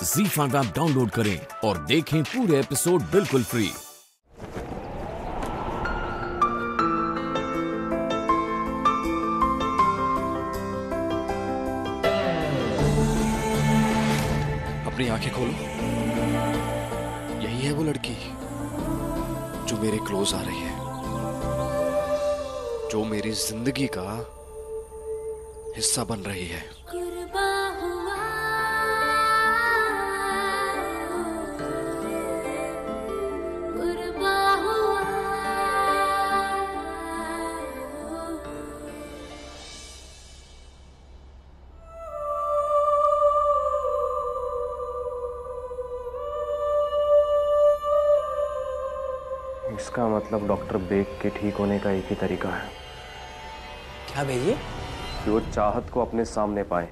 ZEE5 app download करें और देखें पूरे एपिसोड बिल्कुल फ्री। अपनी आंखें खोलो। यही है वो लड़की जो मेरे क्लोज आ रही है, जो मेरी जिंदगी का हिस्सा बन रही है। इसका मतलब डॉक्टर बेग के ठीक होने का एक ही तरीका है। क्या भेजिए? कि वो चाहत को अपने सामने पाए।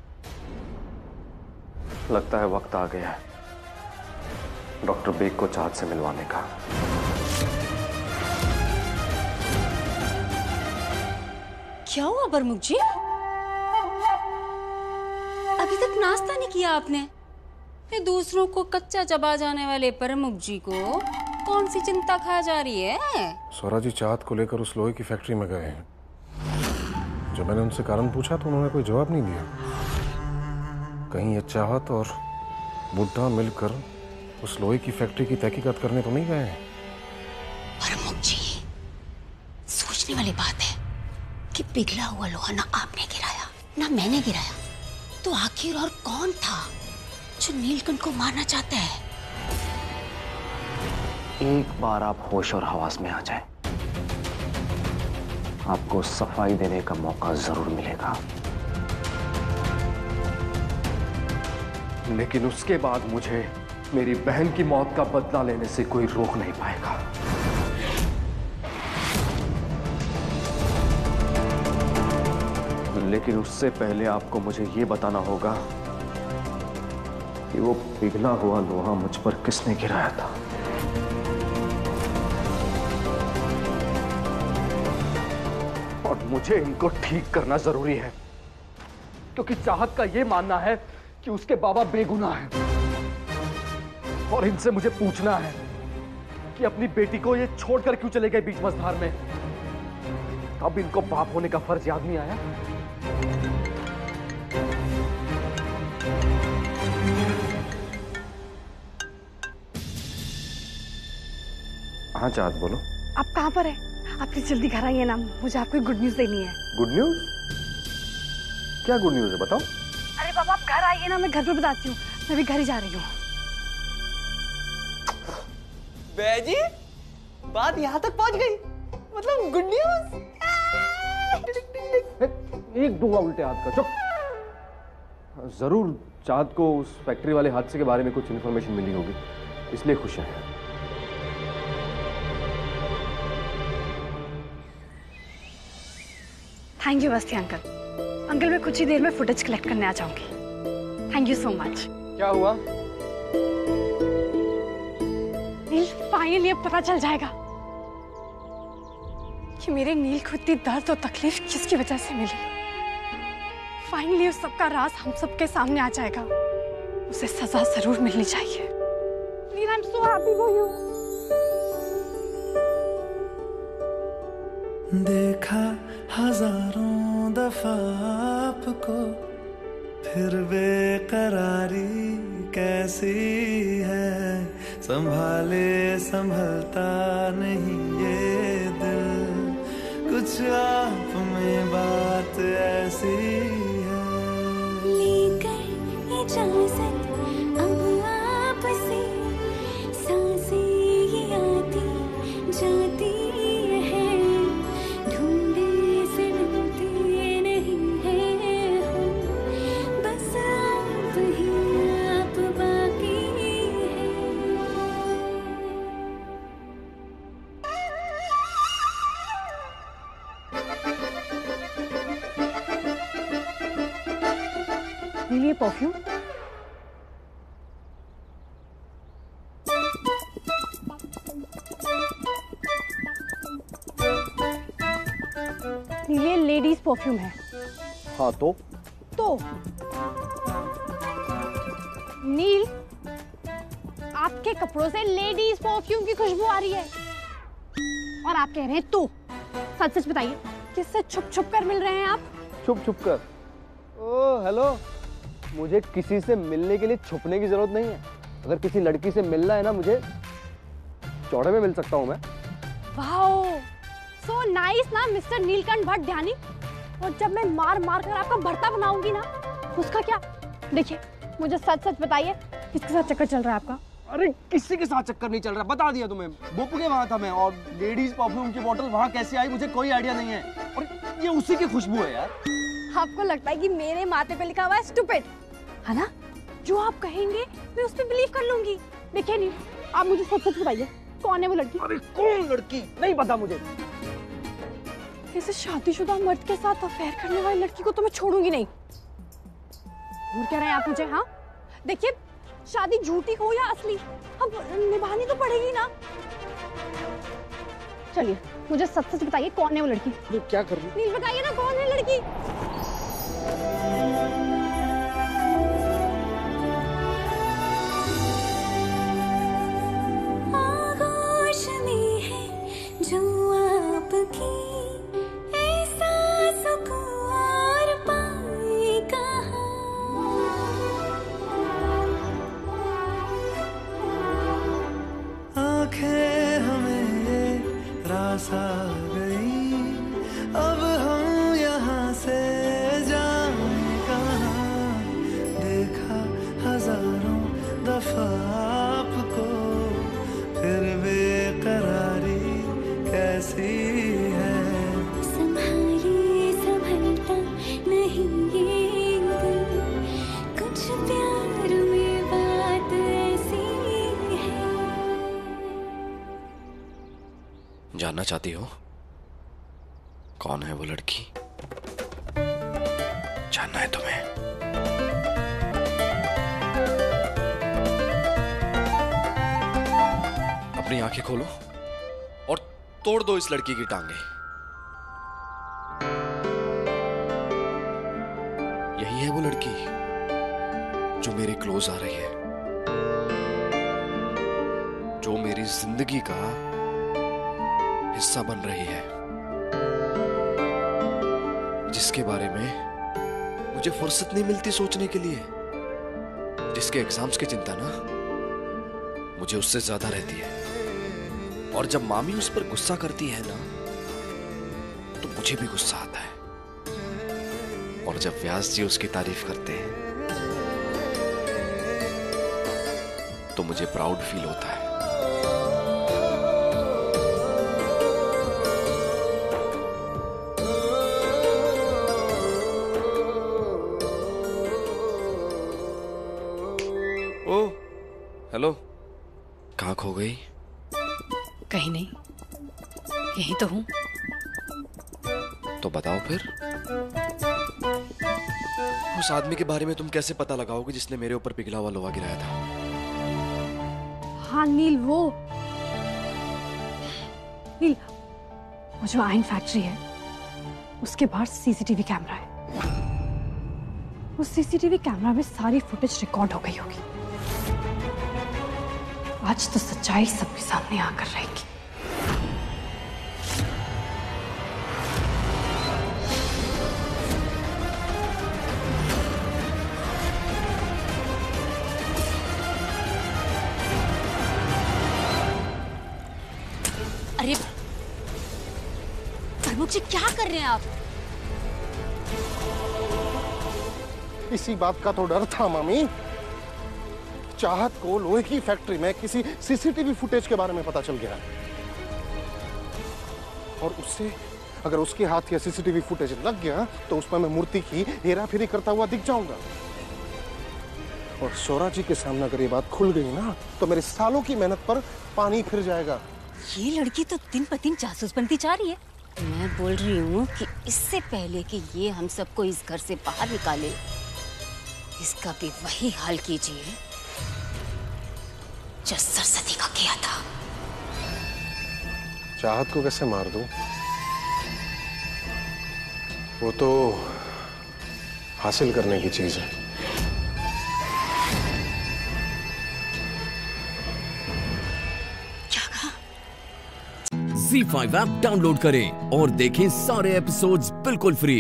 लगता है वक्त आ गया है डॉक्टर बेग को चाहत से मिलवाने का। क्या हुआ प्रमुख जी? अभी तक नाश्ता नहीं किया आपने? ये दूसरों को कच्चा चबा जाने वाले प्रमुख जी को कौन सी चिंता खा जा रही है? स्वरा जी चाहत को लेकर उस लोहे की फैक्ट्री में गए हैं। जब मैंने उनसे कारण पूछा तो उन्होंने कोई जवाब नहीं दिया। कहीं ये चाहत और बुड्ढा मिलकर उस लोहे की फैक्ट्री की तहकीकात करने तो नहीं गए हैं? प्रमुख जी, सोचने वाली बात है कि पिघला हुआ लोहा ना आपने गिराया ना मैंने गिराया, तो आखिर और कौन था जो नीलकंठ को मारना चाहता है? एक बार आप होश और हवास में आ जाएं, आपको सफाई देने का मौका जरूर मिलेगा, लेकिन उसके बाद मुझे मेरी बहन की मौत का बदला लेने से कोई रोक नहीं पाएगा। लेकिन उससे पहले आपको मुझे यह बताना होगा कि वो पिघला हुआ लोहा मुझ पर किसने गिराया था। और मुझे इनको ठीक करना जरूरी है, क्योंकि चाहत का यह मानना है कि उसके बाबा बेगुनाह हैं। और इनसे मुझे पूछना है कि अपनी बेटी को ये छोड़कर क्यों चले गए बीच मझधार में। तब इनको बाप होने का फर्ज याद नहीं आया। हाँ चाहत, बोलो। आप कहाँ पर है? आप प्लीज जल्दी घर आइए ना, मुझे आपको गुड न्यूज देनी है। Good news? क्या गुड न्यूज है, बताओ। अरे बाबा आप घर आइए ना, मैं घर पे बताती हूँ। मैं भी घर ही जा रही हूँ। बेजी, बात यहाँ तक पहुँच गई, मतलब गुड न्यूज। एक दूंगा उल्टे हाथ का, चुप। जरूर चाहत को उस फैक्ट्री वाले हादसे के बारे में कुछ इन्फॉर्मेशन मिली होगी, इसलिए खुश है। Thank you Basti uncle. Uncle मैं कुछ ही देर में फुटेज कलेक्ट करने आ जाऊंगी। Thank you so much. क्या हुआ? नील, फाइनली अब पता चल जाएगा कि मेरे नील को इतनी दर्द और तकलीफ किसकी वजह से मिली। फाइनली उस सबका राज हम सबके सामने आ जाएगा। उसे सजा जरूर मिलनी चाहिए। Neel, I am so happy for you. देखा हजारों दफा आपको, फिर बेकरारी कैसी है। संभाले संभलता नहीं ये दिल, कुछ आप में बात ऐसी है। लेकर इजाज़त अब आपसे, सांसें ये आती जाती है, ढूंढे से मिलते नहीं है हम, बस आप ही आप बाकी है। नील, ये परफ्यूम ये लेडीज परफ्यूम है। हाँ तो नील, आपके कपड़ों से लेडीज परफ्यूम की खुशबू आ रही है और आप कह रहे हैं तू। सच सच बताइए, किससे छुप छुप कर मिल रहे हैं आप? छुप छुप कर? ओ हेलो, मुझे किसी से मिलने के लिए छुपने की जरूरत नहीं है। अगर किसी लड़की से मिलना है ना, मुझे चौड़े में मिल सकता हूँ मैं। वाओ, सो नाइस ना मिस्टर नीलकंठ भट्ट ध्यानी। और जब मैं मार मार कर आपका भरता बनाऊंगी ना, उसका क्या? देखिए, मुझे सच सच बताइए, किसके साथ चक्कर चल रहा है आपका? अरे किसी के साथ चक्कर नहीं चल रहा, बता दिया तुम्हें। बुप के वहां था मैं, और लेडीज परफ्यूम की बोतल वहां कैसे आई मुझे कोई आइडिया नहीं है। और ये उसी की खुशबू है यार। आपको लगता है कि मेरे माथे पे लिखा हुआ है स्टूपिड, है ना? जो आप कहेंगे मैं उस पर बिलीव कर लूंगी। देखिए नहीं, आप मुझे सच सच बताइए, कौन है वो लड़की? अरे कौन लड़की? नहीं पता मुझे। इसे शादीशुदा मर्द के साथ अफेयर करने वाली लड़की को तो मैं छोड़ूंगी नहीं। और क्या रहे हैं आप मुझे? हाँ देखिए, शादी झूठी हो या असली, अब निभानी तो पड़ेगी ना। चलिए मुझे सच सच बताइए, कौन है वो लड़की? क्या कर रही? प्लीज बताइए ना, कौन है लड़की? आगोश में है जो आपकी, ऐसा सुकून और पाए कहाँ। आंखें हमें ये रास आ गई, अब हम यहाँ से जाएं कहाँ। देखा हजारों दफा आपको, फिर बेकरारी कैसी है। संभाले संभलता नहीं ये दिल, कुछ प्यार में बात ऐसी है। जानना चाहती हो कौन है वो लड़की? जानना है तुम्हें? अपनी आंखें खोलो और तोड़ दो इस लड़की की टांगे। यही है वो लड़की जो मेरे क्लोज आ रही है, जो मेरी जिंदगी का हिस्सा बन रही है, जिसके बारे में मुझे फुर्सत नहीं मिलती सोचने के लिए, जिसके एग्जाम्स की चिंता ना मुझे उससे ज्यादा रहती है। और जब मामी उस पर गुस्सा करती है ना, तो मुझे भी गुस्सा आता है। और जब व्यास जी उसकी तारीफ करते हैं, तो मुझे प्राउड फील होता है। ओ, हेलो, कहाँ खो गई? कहीं नहीं, यही तो हूँ। तो बताओ फिर, उस आदमी के बारे में तुम कैसे पता लगाओगे जिसने मेरे ऊपर पिघला हुआ लोहा गिराया था? हाँ नील, वो नील, वो जो आयन फैक्ट्री है उसके बाहर सीसीटीवी कैमरा है। उस सीसीटीवी कैमरा में सारी फुटेज रिकॉर्ड हो गई होगी। आज तो सच्चाई सबके सामने आकर रहेगी। अरे प्रमुख जी, क्या कर रहे हैं आप? इसी बात का तो डर था मामी। चाहत को लोहे की फैक्ट्री में किसी सीसीटीवी फुटेज के बारे में पता चल गया, और उससे अगर उसके हाथ या सीसीटीवी फुटेज लग गया तो उसमें मैं मूर्ति की हेराफेरी करता हुआ दिख जाऊंगा। और शौरा जी के सामने अगर ये बात खुल गई ना, तो मेरे सालों की मेहनत पर पानी फिर जाएगा। ये लड़की तो दिन पर दिन जासूस बनती जा रही है। मैं बोल रही हूँ कि इससे पहले कि ये हम सबको इस घर से बाहर निकाले, इसका भी वही हाल कीजिए जो सरस्वती का किया था। चाहत को कैसे मार दूं? वो तो हासिल करने की चीज है। ZEE5 ऐप डाउनलोड करें और देखें सारे एपिसोड्स बिल्कुल फ्री।